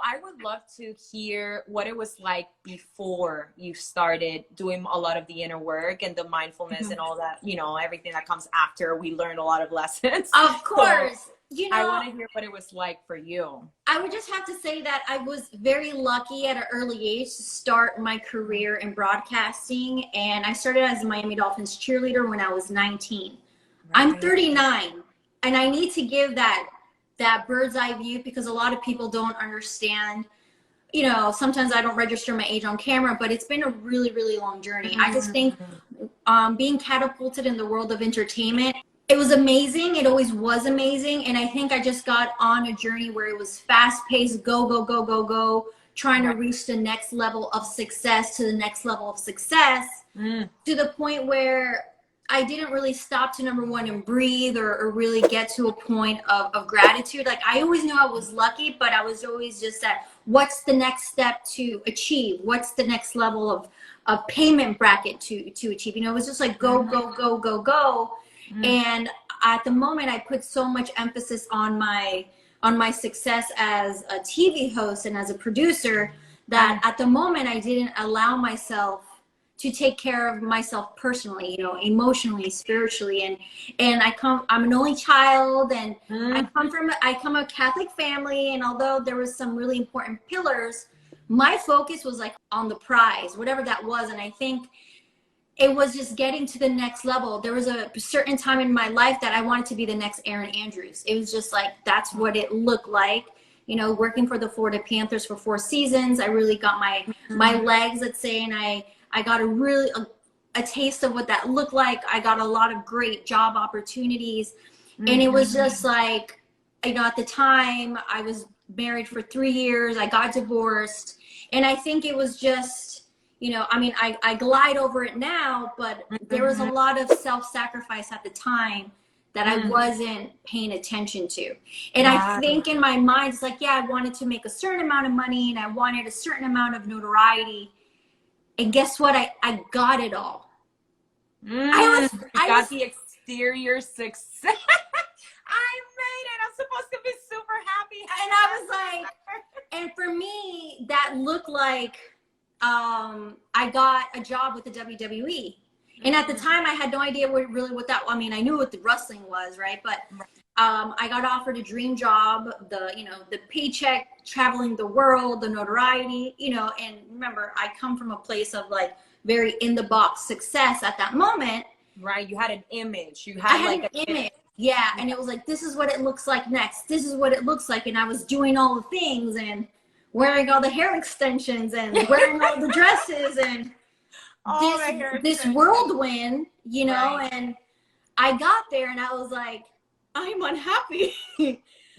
I would love to hear what it was like before you started doing a lot of the inner work and the mindfulness and all that, you know, everything that comes after we learned a lot of lessons. Of course. So you know, I want to hear what it was like for you. I would just have to say that I was very lucky at an early age to start my career in broadcasting. And I started as a Miami Dolphins cheerleader when I was 19. Right. I'm 39, and I need to give that bird's eye view because a lot of people don't understand. You know, sometimes I don't register my age on camera, but it's been a really, really long journey. I just think being catapulted in the world of entertainment, it was amazing. It always was amazing. And I think I just got on a journey where it was fast paced, go, go, go, go, go, trying to reach the next level of success to the next level of success to the point where I didn't really stop to, number one, and breathe or really get to a point of gratitude. Like, I always knew I was lucky, but I was always just at, what's the next step to achieve? What's the next level of payment bracket to achieve? You know, it was just like, go, go, go, go, go. And at the moment, I put so much emphasis on my success as a TV host and as a producer that at the moment I didn't allow myself to take care of myself personally, you know, emotionally, spiritually. And I'm an only child, and I come from a Catholic family. And although there was some really important pillars, my focus was like on the prize, whatever that was. And I think it was just getting to the next level. There was a certain time in my life that I wanted to be the next Erin Andrews. It was just like, that's what it looked like. You know, working for the Florida Panthers for 4 seasons, I really got my legs, let's say, and I got a taste of what that looked like. I got a lot of great job opportunities. And it was just like, you know, at the time I was married for 3 years, I got divorced. And I think it was just, you know, I mean, I glide over it now, but there was a lot of self-sacrifice at the time that I wasn't paying attention to. And I think in my mind, it's like, yeah, I wanted to make a certain amount of money and I wanted a certain amount of notoriety. And guess what? I got it all. I got the exterior success. I made it. I'm supposed to be super happy. And I was like, and for me, that looked like I got a job with the WWE. And at the time, I had no idea what that, I mean, I knew what the wrestling was, right? But I got offered a dream job, the paycheck, traveling the world, the notoriety, you know, and remember, I come from a place of like very in the box success at that moment. Right. You had an image. I had an image. Yeah. And it was like, this is what it looks like next. This is what it looks like. And I was doing all the things and wearing all the hair extensions and wearing all the dresses and this whirlwind, you know, and I got there and I was like, I'm unhappy.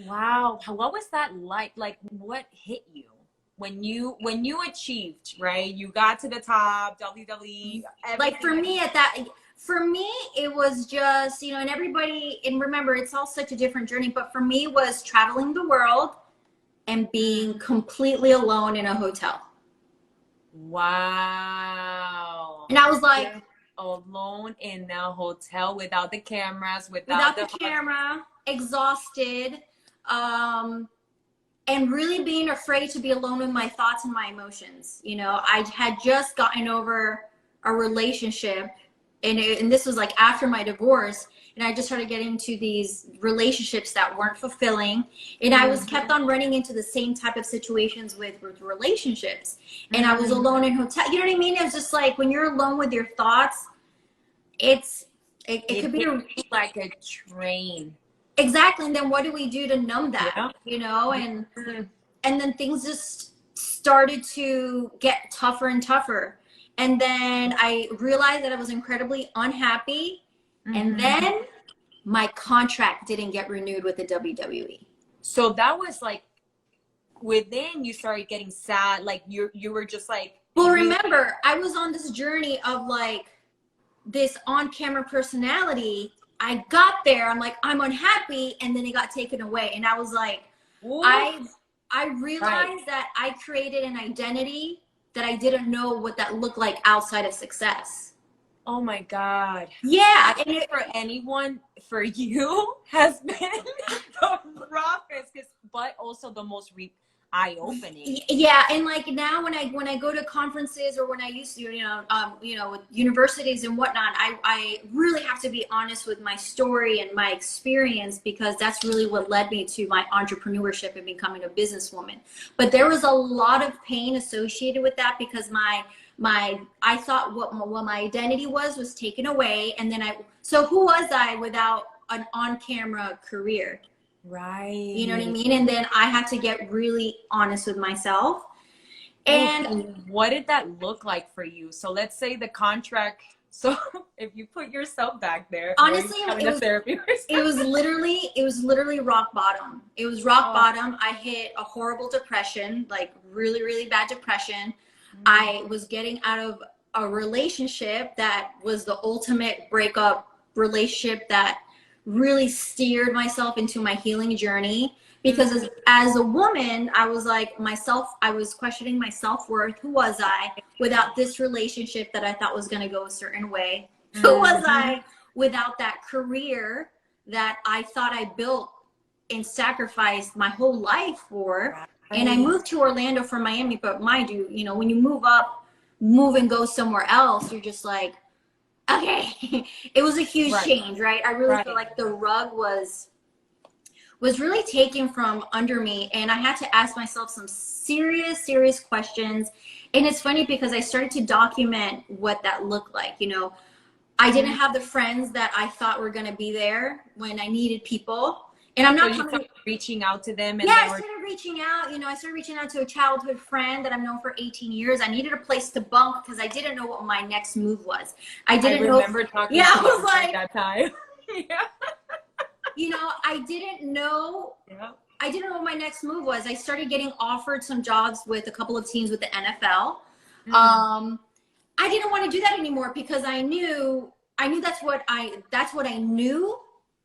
Wow. What was that like? Like, what hit you when you achieved, right? You got to the top, WWE. Like for me it was just, you know, and everybody, and remember, it's all such a different journey, but for me it was traveling the world and being completely alone in a hotel. Wow. And I was like, alone in a hotel without the cameras, without the camera, exhausted, and really being afraid to be alone with my thoughts and my emotions. You know, I had just gotten over a relationship, and this was like after my divorce, and I just started getting into these relationships that weren't fulfilling, and I was kept on running into the same type of situations with relationships, and I was alone in hotel. You know what I mean? It was just like when you're alone with your thoughts, it could be like a train. Exactly. And then what do we do to numb that? Yeah. You know, and then things just started to get tougher and tougher. And then I realized that I was incredibly unhappy. And then my contract didn't get renewed with the WWE. So that was like, within you started getting sad. Like you were just like. Well, remember, I was on this journey of like this on-camera personality. I got there, I'm like, I'm unhappy. And then it got taken away. And I was like, ooh. I realized that I created an identity that I didn't know what that looked like outside of success. Oh my God. Yeah. And for anyone, for you, has been the roughest, but also the most eye-opening. Yeah, and like now when I go to conferences, or when I used to, with universities and whatnot, I really have to be honest with my story and my experience, because that's really what led me to my entrepreneurship and becoming a businesswoman. But there was a lot of pain associated with that, because I thought what my identity was taken away, and then so who was I without an on-camera career? Right. You know what I mean? And then I had to get really honest with myself. And what did that look like for you? So let's say the contract. So if you put yourself back there, honestly, it was literally rock bottom. It was rock bottom. I hit a horrible depression, like really, really bad depression. I was getting out of a relationship that was the ultimate breakup relationship that really steered myself into my healing journey, because as a woman, I was like I was questioning my self-worth. Who was I without this relationship that I thought was going to go a certain way? Who was I without that career that I thought I built and sacrificed my whole life for? And I moved to Orlando from Miami, but mind you, when you move and go somewhere else, you're just like, okay. It was a huge change, right? I really feel like the rug was really taken from under me, and I had to ask myself some serious questions. And it's funny because I started to document what that looked like. I didn't have the friends that I thought were going to be there when I needed people. And I'm not reaching out to them. And I started reaching out. I started reaching out to a childhood friend that I've known for 18 years. I needed a place to bunk because I didn't know what my next move was. I remember talking to you at that time. I didn't know. Yeah. I didn't know what my next move was. I started getting offered some jobs with a couple of teams with the NFL. I didn't want to do that anymore, because I knew that's what I knew.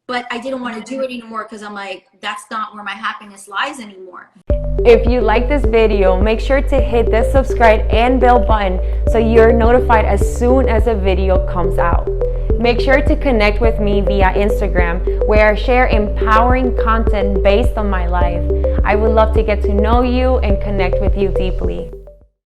But I didn't want to do it anymore, because I'm like, that's not where my happiness lies anymore. If you like this video, make sure to hit the subscribe and bell button so you're notified as soon as a video comes out. Make sure to connect with me via Instagram, where I share empowering content based on my life. I would love to get to know you and connect with you deeply.